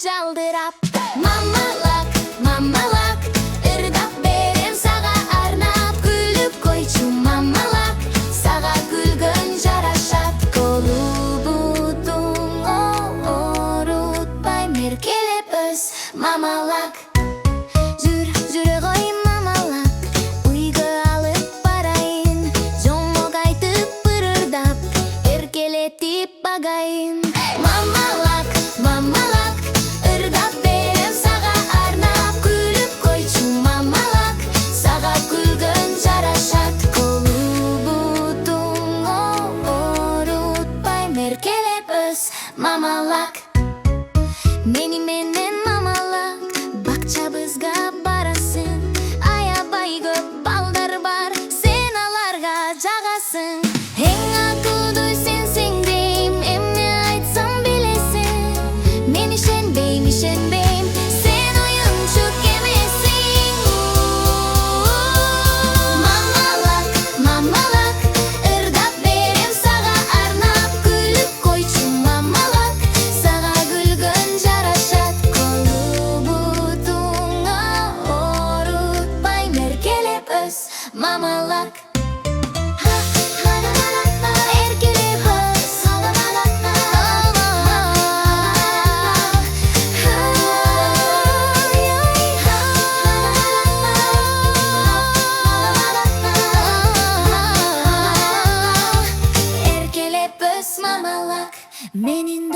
жалдырап. Мамалак, мамалак, ырдап берем сага арнап. Күлүп койчу мамалак, сага күлгөн жарашат. Колубутуң оорутпай меркелеп өс мамалак. Жүрө кой мамалак, уйга алып барайын. Жоңок айтып ырырдап, эркелетип багайын. Мамалак, мамалак, ырдап берем сага арнап. Күлүп койчу мамалак, сага күлгөн жарашат. Колубутуң оорутпай меркелеп өс мамалак. Мени менен мамалак бакчабызга барасың. Аябай көп балдар бар, сен аларга жагасың. Эң акылдуу сенсиң дейм, эмне айтсам билесиң. Мен ишенбейм, сен оюнчук эмессиң. Мамалак, мамалак, ырдап берем сага арнап. Күлүп койчу мамалак, сага күлгөн жарашат. Колубутуң оорутпай меркелеп өс мамалак. Эркелеп өс Эркелеп өс мамалак. Менин